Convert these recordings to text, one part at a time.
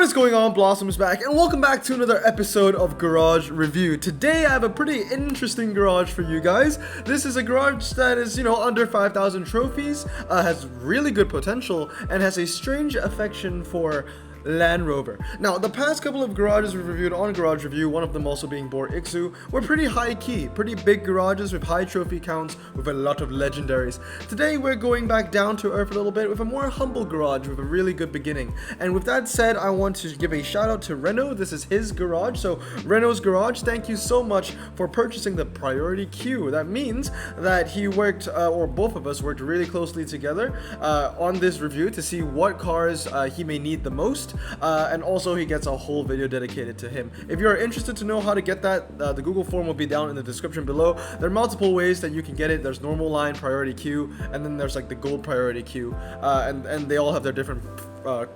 What is going on, Blossom's back, and welcome back to another episode of Garage Review. Today I have a pretty interesting garage for you guys. This is a garage that is, under 5,000 trophies, has really good potential, and has a strange affection for Land Rover. Now, the past couple of garages we've reviewed on Garage Review, one of them also being Bor Ixu, were pretty high key, pretty big garages with high trophy counts, with a lot of legendaries. Today we're going back down to earth a little bit with a more humble garage with a really good beginning. And with that said, I want to give a shout out to Reno. This is his garage. So Reno's Garage, thank you so much for purchasing the priority queue. That means that he worked, or both of us worked really closely together on this review to see what cars he may need the most. And also he gets a whole video dedicated to him. If you're interested to know how to get that, the Google form will be down in the description below. There are multiple ways that you can get it. There's normal line, priority queue, and then there's like the gold priority queue, and they all have their different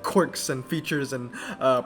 quirks and features and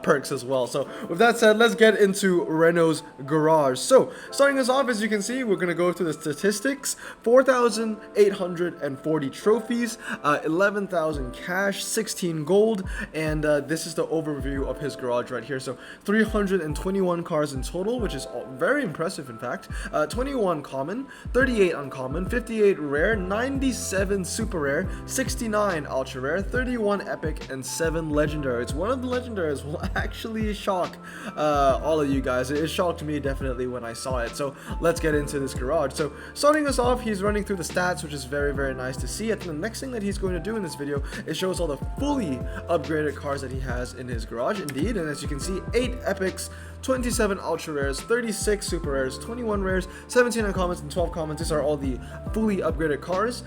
perks as well. So with that said, let's get into Reno's Garage. So starting us off, as you can see, we're gonna go through the statistics. 4,840 trophies, 11,000 cash, 16 gold, and this is the overview of his garage right here. So 321 cars in total, which is very impressive in fact. 21 common, 38 uncommon, 58 rare, 97 super rare, 69 ultra rare, 31 epic, and 7 legendaries. One of the legendaries will actually shock all of you guys. It shocked me definitely when I saw it. So let's get into this garage. So starting us off, he's running through the stats, which is very, very nice to see. And the next thing that he's going to do in this video is show us all the fully upgraded cars that he has in his garage. Indeed, and as you can see, 8 epics, 27 ultra rares, 36 super rares, 21 rares, 17 uncommons, and 12 commons. These are all the fully upgraded cars.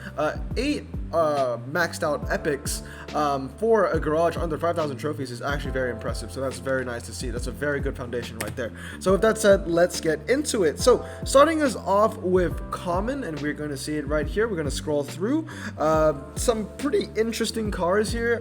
8 maxed out epics for a garage under 5,000 trophies is actually very impressive. So that's very nice to see. That's a very good foundation right there. So with that said, let's get into it. So starting us off with common, and we're going to see it right here. We're going to scroll through some pretty interesting cars here.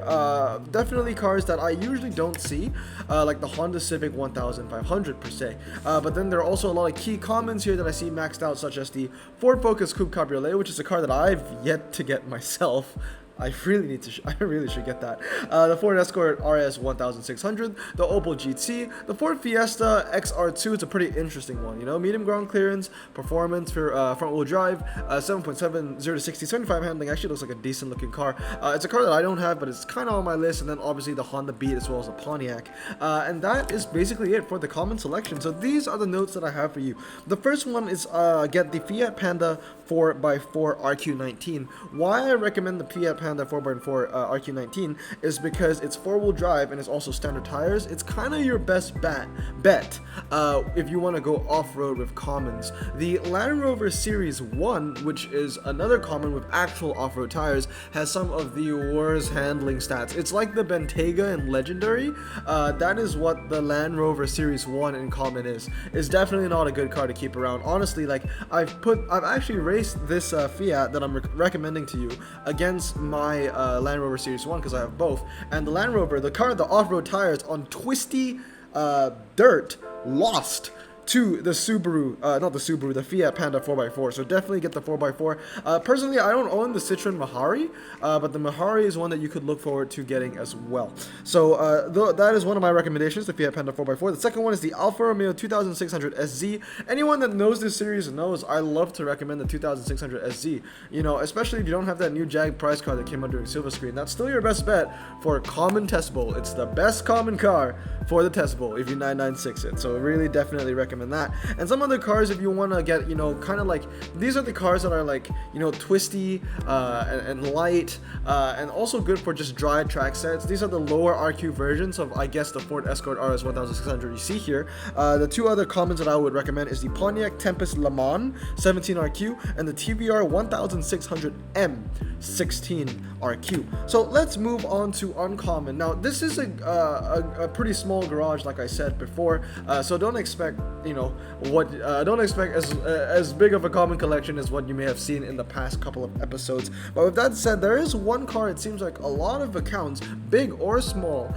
Definitely cars that I usually don't see, like the Honda Civic 1500 per se. But then there are also a lot of key commons here that I see maxed out, such as the Ford Focus Coupe Cabriolet, which is a car that I've yet to get myself. I really should get that. The Ford Escort RS 1600, the Opel GT, the Ford Fiesta XR2. It's a pretty interesting one, medium ground clearance, performance for front wheel drive, 7.7 0 to 60, 75 handling. Actually looks like a decent looking car. It's a car that I don't have, but it's kind of on my list. And then obviously the Honda Beat as well as the Pontiac. And that is basically it for the common selection. So these are the notes that I have for you. The first one is get the Fiat Panda 4x4 RQ19. Why I recommend the Fiat Panda 4x4 RQ19 is because it's 4-wheel drive and it's also standard tires. It's kind of your best bet if you want to go off-road with commons. The Land Rover Series 1, which is another common with actual off-road tires, has some of the worst handling stats. It's like the Bentayga and Legendary. That is what the Land Rover Series 1 in common is. It's definitely not a good car to keep around. Honestly, like I've actually raced this Fiat that I'm recommending to you against my Land Rover Series 1 because I have both. And the Land Rover, the off-road tires on twisty dirt, lost to the the Fiat Panda 4x4. So definitely get the 4x4. Personally, I don't own the Citroen Mahari, but the Mahari is one that you could look forward to getting as well. So that is one of my recommendations, the Fiat Panda 4x4. The second one is the Alfa Romeo 2600 SZ. Anyone that knows this series knows I love to recommend the 2600 SZ. Especially if you don't have that new Jag price car that came out during Silver Screen. That's still your best bet for a common test bowl. It's the best common car for the test bowl if you 996 it. So really definitely recommend that. And some other cars, if you want to get, kind of like, these are the cars that are like, twisty and light, and also good for just dry track sets. These are the lower RQ versions of, I guess, the Ford Escort RS 1600 you see here. The two other commons that I would recommend is the Pontiac Tempest Le Mans 17 RQ and the TVR 1600M 16 RQ. So let's move on to uncommon. Now this is a pretty small garage, like I said before, so don't expect you know, what don't expect as big of a common collection as what you may have seen in the past couple of episodes. But with that said, there is one car it seems like a lot of accounts, big or small,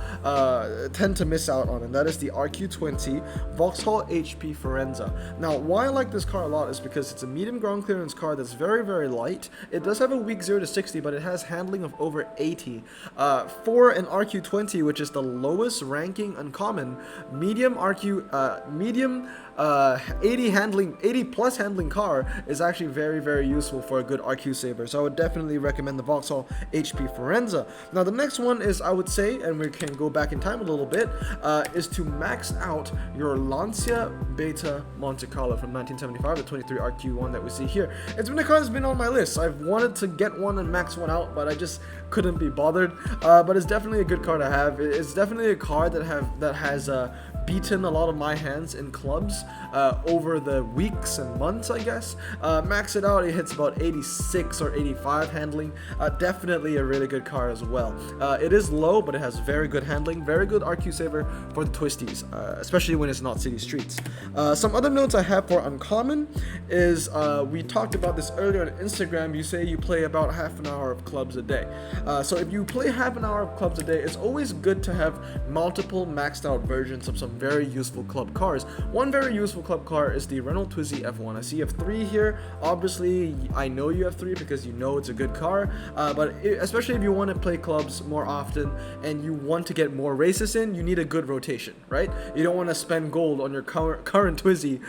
tend to miss out on, and that is the RQ20 Vauxhall HP Forenza. Now, why I like this car a lot is because it's a medium ground clearance car that's very, very light. It does have a weak 0 to 60, but it has handling of over 80. For an RQ20, which is the lowest ranking uncommon, medium 80 plus handling car is actually very, very useful for a good RQ saver. So I would definitely recommend the Vauxhall HP Forenza. Now the next one is, I would say, and we can go back in time a little bit, is to max out your Lancia Beta Monte Carlo from 1975, the 23 RQ1 that we see here. It's been a car that's been on my list. I've wanted to get one and max one out, but I just couldn't be bothered. But it's definitely a good car to have. It's definitely a car that has beaten a lot of my hands in clubs over the weeks and months, I guess. Max it out, it hits about 86 or 85 handling. Definitely a really good car as well. It is low, but it has very good handling, very good RQ saver for the twisties, especially when it's not city streets. Some other notes I have for uncommon is, we talked about this earlier on Instagram. You say you play about half an hour of clubs a day. So if you play half an hour of clubs a day, it's always good to have multiple maxed out versions of some very useful club cars. One very useful club car is the Renault Twizy F1. I see you have 3 here. Obviously, I know you have 3 because you know it's a good car, but especially if you want to play clubs more often and you want to get more races in, you need a good rotation, right? You don't want to spend gold on your current Twizy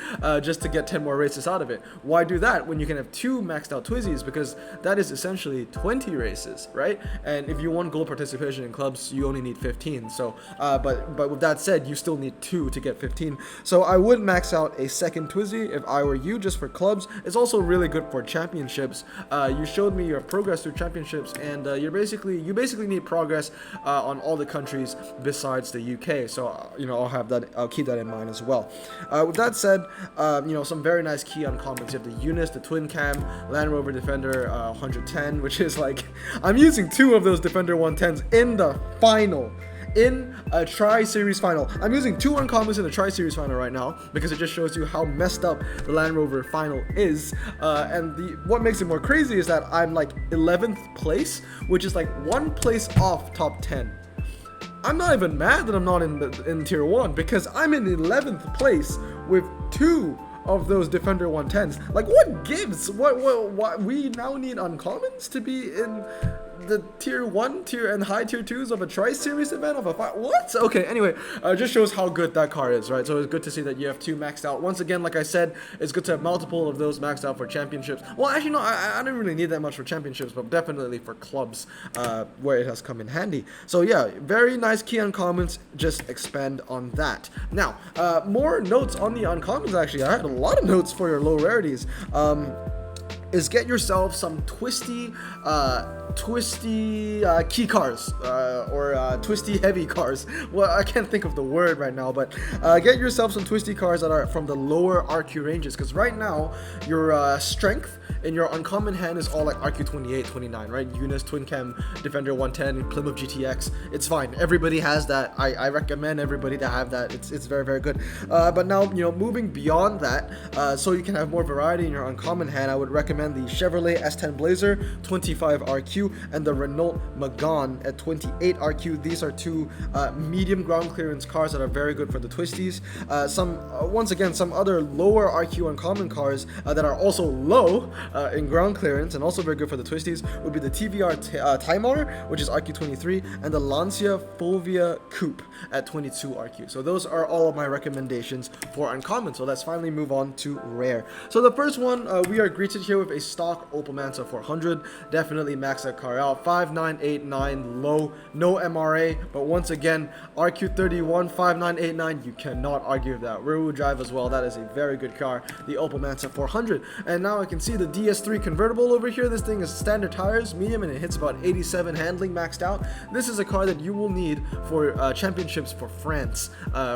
just to get 10 more races out of it. Why do that when you can have 2 maxed out Twizys? Because that is essentially 20 races, right? And if you want gold participation in clubs, you only need 15. So, but with that said, you still need 2 to get 15. So I would max out a second Twizy if I were you, just for clubs. It's also really good for championships. You showed me your progress through championships, and you basically need progress on all the countries besides the UK. So you know, I'll keep that in mind as well. With that said, you know, some very nice key uncommons. You have the Eunice, the twin cam, Land Rover Defender 110, which is like, I'm using 2 of those Defender 110s in the final. In a Tri-Series final. I'm using 2 uncommons in the Tri-Series final right now because it just shows you how messed up the Land Rover final is. And what makes it more crazy is that I'm like 11th place, which is like 1 place off top 10. I'm not even mad that I'm not in tier 1 because I'm in 11th place with 2 of those Defender 110s. Like, what gives? What we now need uncommons to be in the tier 1 and high tier 2s of a Tri-Series event of a what? Okay, anyway, just shows how good that car is, right? So it's good to see that you have 2 maxed out. Once again, like I said, it's good to have multiple of those maxed out for championships. Well, actually, no, I don't really need that much for championships, but definitely for clubs, where it has come in handy. So yeah, very nice key uncommons. Just expand on that. Now, more notes on the uncommons. Actually, I had a lot of notes for your low rarities. Is get yourself some twisty key cars, or twisty heavy cars. Well, I can't think of the word right now, but get yourself some twisty cars that are from the lower RQ ranges, because right now your strength in your uncommon hand is all like RQ 28, 29, right? Eunice, Twin Cam, Defender 110, Plymouth GTX. It's fine. Everybody has that. I recommend everybody to have that. It's very, very good. But now, you know, moving beyond that, so you can have more variety in your uncommon hand, I would recommend the Chevrolet S10 Blazer 25 RQ and the Renault Megane at 28 RQ. These are 2 medium ground clearance cars that are very good for the twisties. Once again, some other lower RQ uncommon cars that are also low in ground clearance and also very good for the twisties would be the TVR Timar, which is RQ 23, and the Lancia Fulvia Coupe at 22 RQ. So those are all of my recommendations for uncommon. So let's finally move on to rare. So the first one, we are greeted here with a stock Opel Manta 400. Definitely max that car out. 5989 low, no MRA, but once again, RQ31 5989, you cannot argue with that. Rear wheel drive as well. That is a very good car, the Opel Manta 400. And now I can see the DS3 convertible over here. This thing is standard tires, medium, and it hits about 87 handling maxed out. This is a car that you will need for championships for France,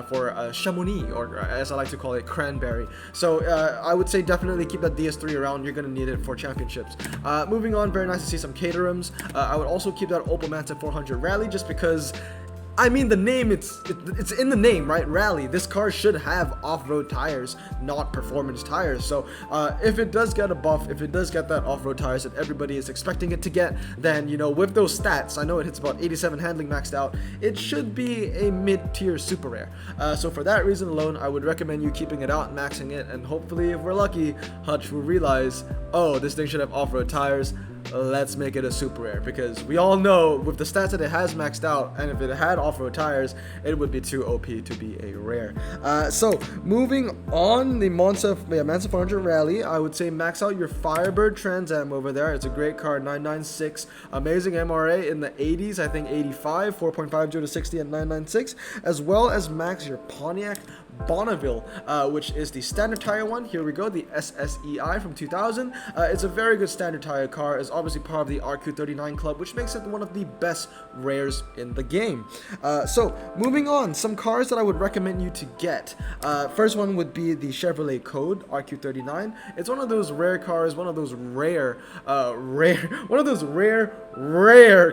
for Chamonix, or as I like to call it, Cranberry. So I would say definitely keep that DS3 around. You're going to need it for championships. Moving on, very nice to see some Caterhams. I would also keep that Opel Manta 400 Rally just because I mean, the name, it's in the name, right? Rally. This car should have off-road tires, not performance tires. So if it does get a buff, if it does get that off-road tires that everybody is expecting it to get, then, you know, with those stats, I know it hits about 87 handling maxed out, it should be a mid-tier super rare. So for that reason alone, I would recommend you keeping it out and maxing it, and hopefully, if we're lucky, Hutch will realize, oh, this thing should have off-road tires, let's make it a super rare, because we all know with the stats that it has maxed out, and if it had off-road tires, it would be too OP to be a rare. So moving on, the Monza 400 Rally, I would say max out your Firebird Trans Am over there. It's a great car, 996, amazing MRA in the 80s, I think 85, 4.50 to 60 at 996, as well as max your Pontiac Bonneville, which is the standard tire one. Here we go, the SSEI from 2000. It's a very good standard tire car. It's obviously part of the RQ39 club, which makes it one of the best rares in the game. So moving on, some cars that I would recommend you to get. First one would be the Chevrolet Code RQ39. It's one of those rare cars, one of those rare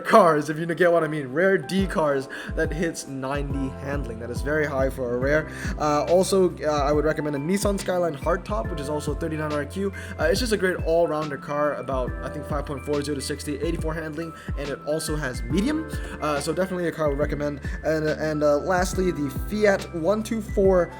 cars, if you get what I mean, rare D cars that hits 90 handling. That is very high for a rare. Also, I would recommend a Nissan Skyline Hardtop, which is also 39 RQ. It's just a great all-rounder car, about, I think, 5.40 to 60, 84 handling, and it also has medium. So definitely a car I would recommend. And lastly, the Fiat 124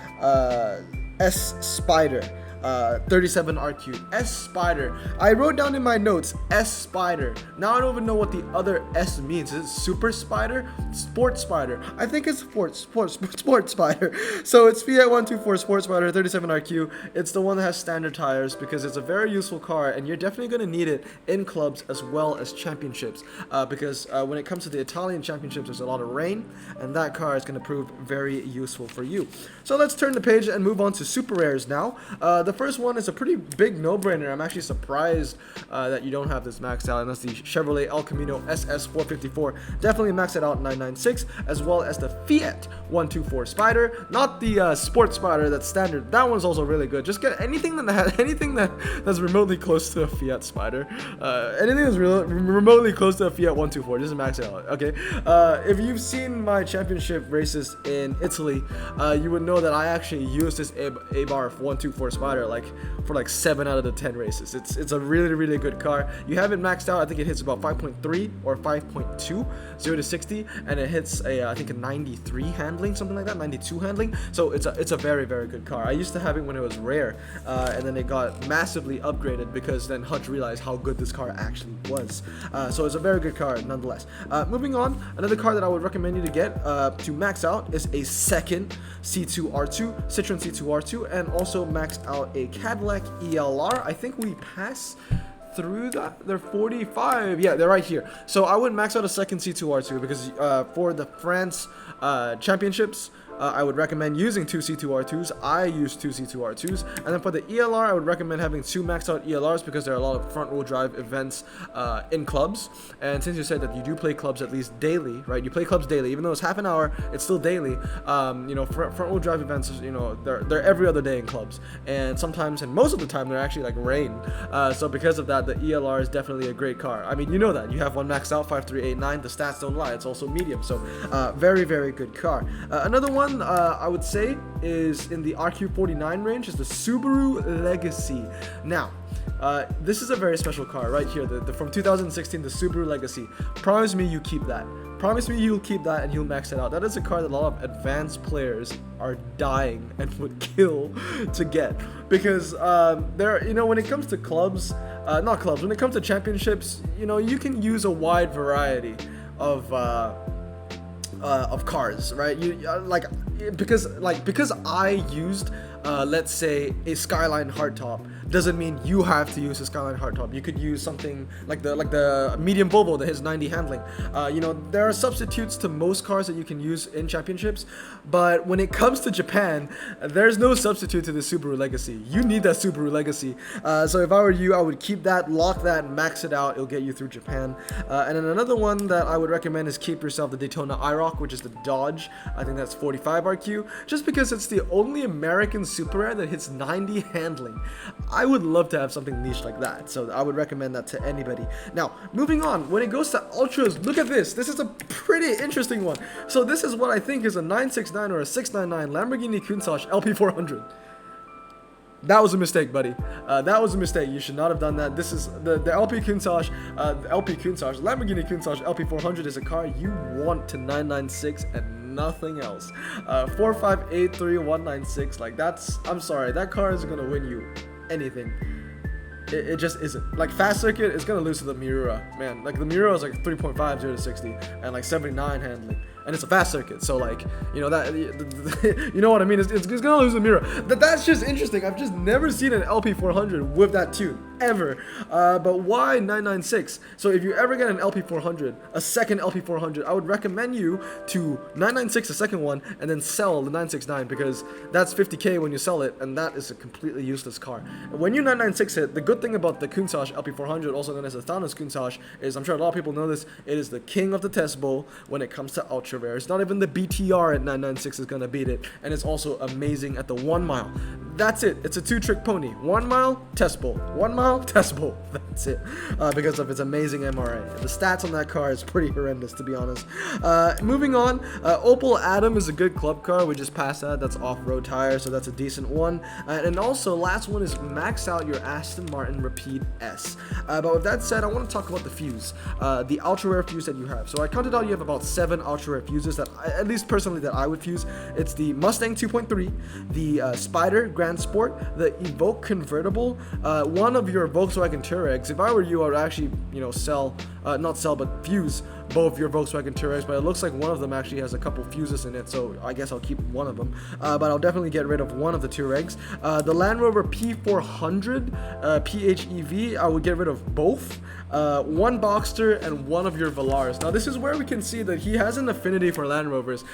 S Spider. 37 RQ. S Spider. I wrote down in my notes S Spider. Now I don't even know what the other S means. Is it Super Spider? Sport Spider. I think it's Sport Spider. So it's Fiat 124 Sport Spider 37 RQ. It's the one that has standard tires because it's a very useful car, and you're definitely going to need it in clubs as well as championships, because when it comes to the Italian championships, there's a lot of rain, and that car is going to prove very useful for you. So let's turn the page and move on to super rares now. The first one is a pretty big no-brainer. I'm actually surprised that you don't have this maxed out, and that's the Chevrolet El Camino SS454. Definitely max it out 996, as well as the Fiat 124 Spider, not the Sport Spider that's standard. That one's also really good. Just get anything that's remotely close to a Fiat Spider. Anything that's remotely close to a Fiat 124, just max it out. Okay. If you've seen my championship races in Italy, you would know that I actually used this A-Bar 124 Spider for like 7 out of the 10 races. It's a really good car. You have it maxed out. I think it hits about 5.3 or 5.2 0 to 60, and it hits I think a 93 handling, something like that, 92 handling. So it's a very good car. I used to have it when it was rare, and then it got massively upgraded because then Hutch realized how good this car actually was. So it's a very good car nonetheless. Moving on, another car that I would recommend you to get to max out is a second C2R2, Citroen C2R2, and also maxed out a Cadillac ELR. I think we pass through that. They're 45. Yeah, they're right here. So I would max out a second C2R2 because for the France championships, I would recommend using 2 C2R2s. I use 2 C2R2s. And then for the ELR, I would recommend having 2 maxed out ELRs because there are a lot of front wheel drive events in clubs. And since you said that you do play clubs at least daily, right? You play clubs daily, even though it's half an hour, it's still daily. You know, front wheel drive events, you know, they're every other day in clubs. And sometimes, and most of the time, they're actually like rain. So because of that, the ELR is definitely a great car. I mean, you know that. You have one maxed out, 5389. The stats don't lie. It's also medium. So very good car. Another one I would say is in the RQ49 range is the Subaru Legacy. Now, this is a very special car right here, from 2016, the Subaru Legacy. Promise me you keep that. Promise me you'll keep that and you'll max it out. That is a car that a lot of advanced players are dying and would kill to get, because you know, when it comes to clubs, when it comes to championships, you know, you can use a wide variety of cars, right? Because I used let's say a Skyline hardtop doesn't mean you have to use a Skyline hardtop. You could use something like the medium Volvo that has 90 handling. You know, there are substitutes to most cars that you can use in championships, but when it comes to Japan, there's no substitute to the Subaru Legacy. You need that Subaru Legacy. So if I were you, I would keep that, lock that, max it out. It'll get you through Japan. And then another one that I would recommend is keep yourself the Daytona IROC, which is the Dodge. I think that's 45 RQ, just because it's the only American super rare that hits 90 handling. I would love to have something niche like that, so I would recommend that to anybody. Now, moving on, when it goes to ultras, look at this. This is a pretty interesting one. So this is what I think is a 969 or a 699 Lamborghini Countach LP400. That was a mistake, buddy. That was a mistake. You should not have done that. This is the LP Countach, Lamborghini Countach LP400 is a car you want to 996 and nothing else. 4583196, like I'm sorry, that car isn't gonna win you anything. It just isn't. Like, fast circuit is gonna lose to the Miura, man. Like, the Miura is like 3.5 0 to 60 and like 79 handling, and it's a fast circuit, so like, you know that, you know what I mean. It's gonna lose the Miura. That's just interesting. I've just never seen an LP400 with that tune ever. But why 996? So if you ever get an LP400, a second LP400, I would recommend you to 996 the second one and then sell the 969, because that's 50K when you sell it, and that is a completely useless car. When you 996 it, the good thing about the Countach LP400, also known as the Thanos Countach, is, I'm sure a lot of people know this, it is the king of the test bowl when it comes to ultra rares. Not even the BTR at 996 is gonna beat it, and it's also amazing at the 1 mile. That's it. It's a two-trick pony. 1 mile, test bowl. 1 mile, test bowl. That's it. Because of its amazing MRA. The stats on that car is pretty horrendous, to be honest. Moving on, Opel Adam is a good club car. We just passed that. That's off-road tire, so that's a decent one. And also, last one is max out your Aston Martin Rapide S. But with that said, I want to talk about the fuse, the ultra rare fuse that you have. So I counted out you have about 7 ultra rare fuses that, at least personally, that I would fuse. It's the Mustang 2.3, the Spider Grand Sport, the Evoque convertible, one of your Volkswagen Touaregs. If I were you, I would actually, you know, not sell, but fuse both your Volkswagen Touaregs, but it looks like one of them actually has a couple fuses in it, so I guess I'll keep one of them, but I'll definitely get rid of one of the Touaregs. The Land Rover P400 PHEV, I would get rid of both. One Boxster and one of your Velars. Now this is where we can see that he has an affinity for Land Rovers.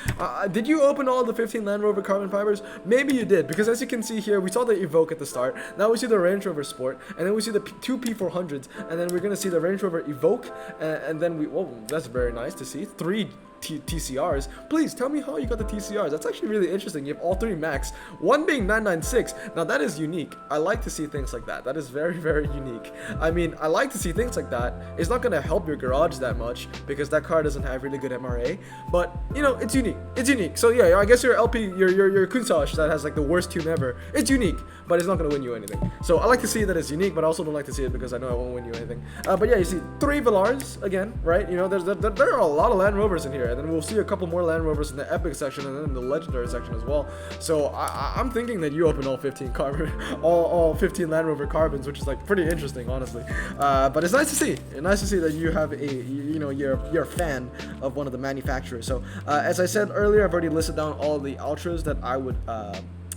Did you open all the 15 Land Rover carbon fibers? Maybe you did, because as you can see here, we saw the Evoque at the start, now we see the Range Rover Sport, and then we see the two P400s, and then we're going to see the Range Rover Evoque, and then whoa, that's very nice to see, 3 TCRs. Please tell me how you got the TCRs. That's actually really interesting. You have all 3 max, one being 996. Now that is unique. I like to see things like that. That is very, very unique. I mean, I like to see things like that. It's not going to help your garage that much because that car doesn't have really good MRA, but you know, it's unique. It's unique. So yeah, I guess your your Countach that has like the worst tune ever, it's unique, but it's not going to win you anything. So I like to see that it's unique, but I also don't like to see it because I know I won't win you anything. But yeah, you see 3 Velars again, right? You know, there are a lot of Land Rovers in here. And then we'll see a couple more Land Rovers in the Epic section and then in the Legendary section as well. So I'm thinking that you open all 15 carbon, all 15 Land Rover carbons, which is like pretty interesting, honestly. But it's nice to see. It's nice to see that you have you're a fan of one of the manufacturers. So as I said earlier, I've already listed down all the ultras that I would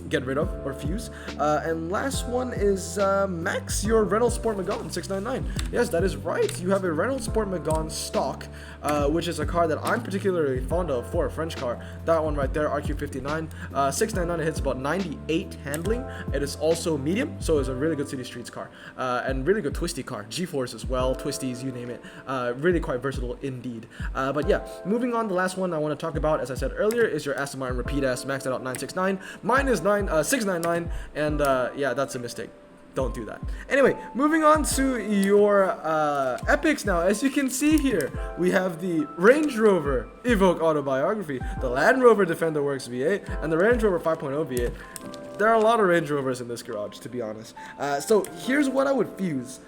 get rid of or fuse. And last one is max your Renault Sport Megane 699. Yes, that is right. You have a Renault Sport Megane stock, which is a car that I'm particularly fond of for a French car. That one right there, RQ59. 699, it hits about 98 handling. It is also medium, so it's a really good city streets car. And really good twisty car. G-Force as well, twisties, you name it. Really quite versatile indeed. But yeah, moving on, the last one I want to talk about, as I said earlier, is your Aston Martin Rapide S, maxed out 969. Mine is 699, and yeah, that's a mistake. Don't do that. Anyway, moving on to your epics now. As you can see here, we have the Range Rover Evoque Autobiography, the Land Rover Defender Works V8, and the Range Rover 5.0 V8. There are a lot of Range Rovers in this garage, to be honest. So here's what I would fuse.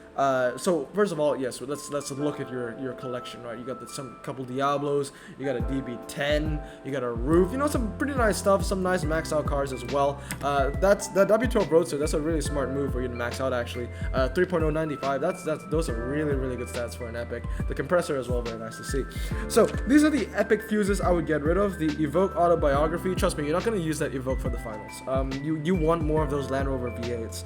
So first of all, yes, let's look at your collection, right? You got some couple Diablos, you got a DB10, you got a roof, you know, some pretty nice stuff, some nice max out cars as well. That's the W12 Roadster. That's a really smart move for you to max out actually. 3.095. Those are really good stats for an epic. The compressor as well, very nice to see. So these are the epic fuses I would get rid of. The Evoque Autobiography. Trust me, you're not going to use that Evoque for the finals. You want more of those Land Rover V8s.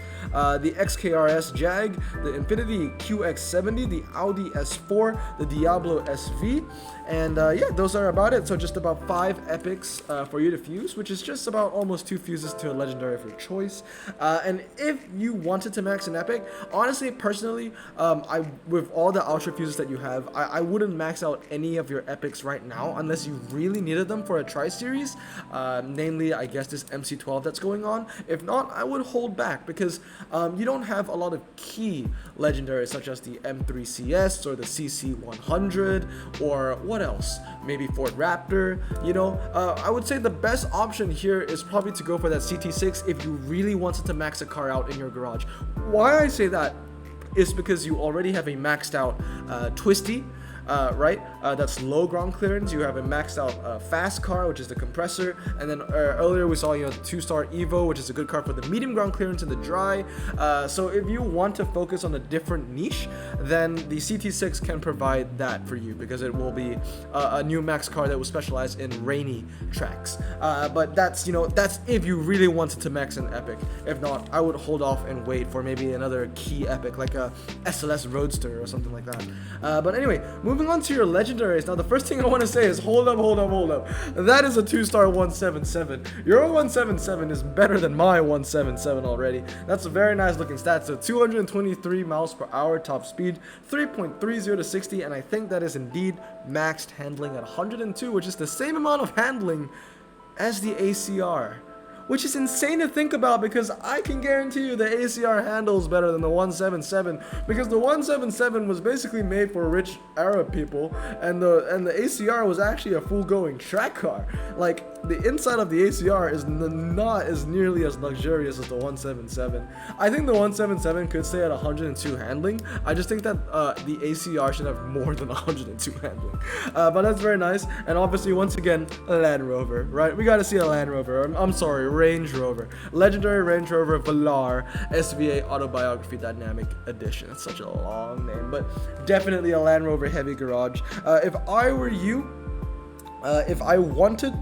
The XKRS Jag, the Infinity definitely the QX70, the Audi S4, the Diablo SV, and yeah, those are about it. So just about 5 epics for you to fuse, which is just about almost 2 fuses to a legendary of your choice. And if you wanted to max an epic, honestly, personally, with all the ultra fuses that you have, I wouldn't max out any of your epics right now unless you really needed them for a tri-series, namely, I guess, this MC12 that's going on. If not, I would hold back because you don't have a lot of key legendaries such as the M3CS or the CC100 or what else? Maybe Ford Raptor, you know. I would say the best option here is probably to go for that CT6 if you really wanted to max a car out in your garage. Why I say that is because you already have a maxed out Twisty, right? That's low ground clearance. You have a maxed out fast car, which is the compressor, and then earlier we saw, you know, the 2-star Evo, which is a good car for the medium ground clearance and the dry. So if you want to focus on a different niche, then the CT6 can provide that for you because it will be a new max car that will specialize in rainy tracks. But that's, you know, that's if you really wanted to max an epic. If not, I would hold off and wait for maybe another key epic like a SLS Roadster or something like that. But anyway, moving on to your legendaries. Now, the first thing I want to say is hold up. That is a 2-star 177. Your 177 is better than my 177 already. That's a very nice looking stat. So 223 miles per hour top speed, 3.30 to 60, and I think that is indeed maxed handling at 102, which is the same amount of handling as the ACR. Which is insane to think about because I can guarantee you the ACR handles better than the 177 because the 177 was basically made for rich Arab people and the ACR was actually a full-going track car. Like, the inside of the ACR is not as nearly as luxurious as the 177. I think the 177 could stay at 102 handling. I just think that the ACR should have more than 102 handling. But that's very nice. And obviously, once again, a Land Rover, right? We gotta see a Land Rover. I'm sorry, Range Rover. Legendary Range Rover Velar SVA Autobiography Dynamic Edition. It's such a long name, but definitely a Land Rover heavy garage. If I were you, if I wanted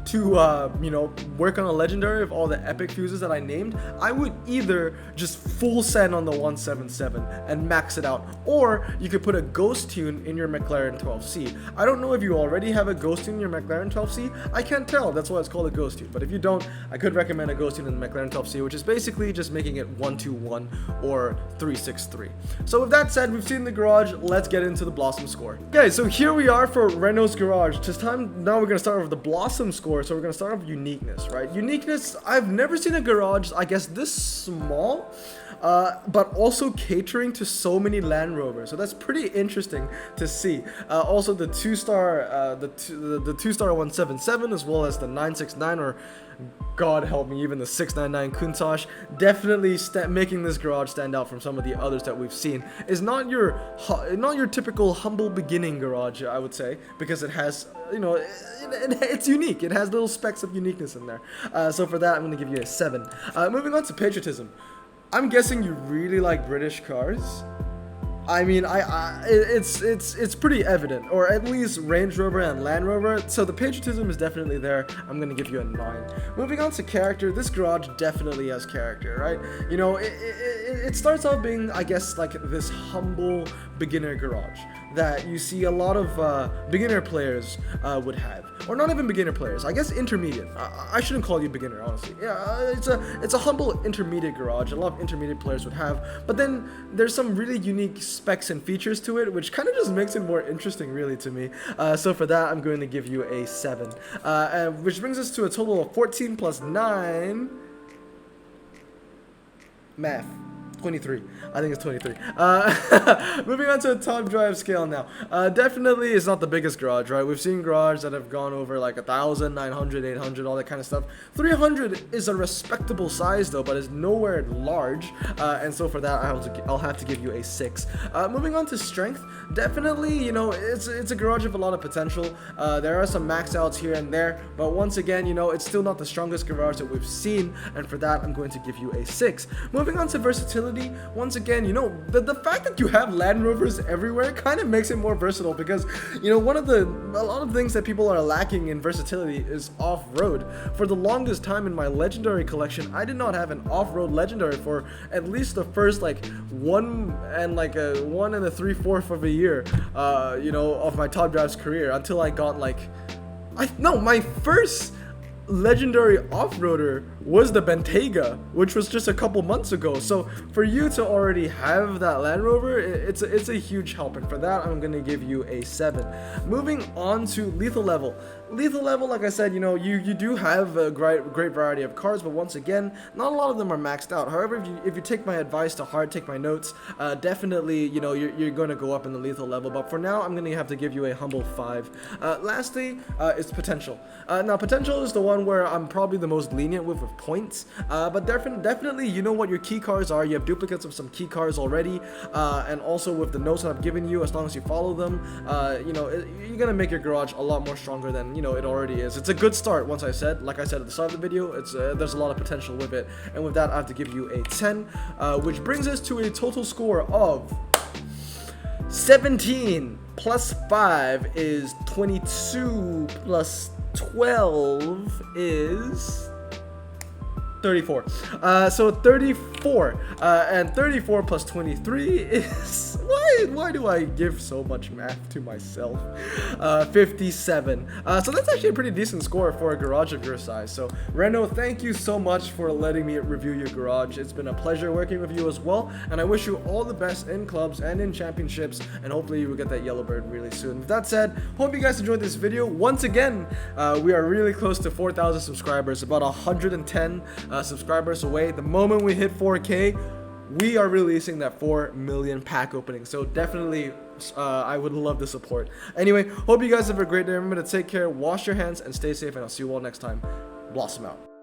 to you know, work on a legendary of all the epic fuses that I named, I would either just full send on the 177 and max it out, or you could put a ghost tune in your McLaren 12C. I don't know if you already have a ghost tune in your McLaren 12C. I can't tell, that's why it's called a ghost tune. But if you don't, I could recommend a ghost tune in the McLaren 12C, which is basically just making it 121 or 363. So with that said, we've seen the garage. Let's get into the Blossom score. Okay, so here we are for Renault's garage. Just time now we're gonna start with the Blossom score. So we're gonna start off with uniqueness, right? Uniqueness, I've never seen a garage, I guess, this small, but also catering to so many Land Rovers. So that's pretty interesting to see. Also the 2-star, the 2-star 177, as well as the 969, or God help me, even the 699 Countach, definitely making this garage stand out from some of the others that we've seen. Is not your typical humble beginning garage, I would say, because it has, you know, it's unique. It has little specks of uniqueness in there. So for that, I'm gonna give you a 7. Moving on to patriotism. I'm guessing you really like British cars. I mean, it's pretty evident, or at least Range Rover and Land Rover. So the patriotism is definitely there. I'm gonna give you a 9. Moving on to character, this garage definitely has character, right? You know, it starts off being, I guess, like this humble beginner garage that you see a lot of beginner players would have, or not even beginner players. I guess intermediate. I shouldn't call you beginner, honestly. Yeah, it's a humble intermediate garage. A lot of intermediate players would have, but then there's some really unique specs and features to it, which kind of just makes it more interesting, really, to me. So for that, I'm going to give you a 7, which brings us to a total of 14 plus 9. Math. 23. I think it's 23. Moving on to the top drive scale now. Definitely it's not the biggest garage, right? We've seen garages that have gone over like 1,000, 900, 800, all that kind of stuff. 300 is a respectable size though, but is nowhere large. And so for that, I'll have to give you a 6. Moving on to strength. Definitely, you know, it's a garage with a lot of potential. There are some max outs here and there, but once again, you know, it's still not the strongest garage that we've seen. And for that, I'm going to give you a 6. Moving on to versatility. versatility. Once again, you know, the fact that you have Land Rovers everywhere kind of makes it more versatile, because, you know, a lot of things that people are lacking in versatility is off-road. For the longest time in my legendary collection, I did not have an off-road legendary for at least the first like 1 3/4 of a year, you know, of my Top Drives career, until I got like, my first legendary off-roader was the Bentayga, which was just a couple months ago. So for you to already have that Land Rover, it's a huge help, and for that I'm gonna give you a 7. Moving on to lethal level. Lethal level, like I said, you know, you do have a great variety of cards, but once again, not a lot of them are maxed out. However, if you take my advice to heart, take my notes, definitely, you know, you're going to go up in the lethal level. But for now, I'm going to have to give you a humble 5. Lastly, is potential. Now, potential is the one where I'm probably the most lenient with points, but definitely, you know what your key cards are. You have duplicates of some key cards already, and also with the notes that I've given you, as long as you follow them, you know, you're going to make your garage a lot more stronger than, you know, it already is. It's a good start. Like I said at the start of the video, it's there's a lot of potential with it, and with that I have to give you a 10, which brings us to a total score of 17 plus 5 is 22 plus 12 is 34. So 34, and 34 plus 23 is, why do I give so much math to myself? 57. So that's actually a pretty decent score for a garage of your size. So Reno, thank you so much for letting me review your garage. It's been a pleasure working with you as well, and I wish you all the best in clubs and in championships, and hopefully you will get that Yellowbird really soon. With that said, hope you guys enjoyed this video. Once again, we are really close to 4,000 subscribers, about 110 subscribers away. The moment we hit 4K, we are releasing that 4 million pack opening. So definitely, I would love the support. Anyway, hope you guys have a great day. Remember to take care, wash your hands, and stay safe, and I'll see you all next time. Blossom out.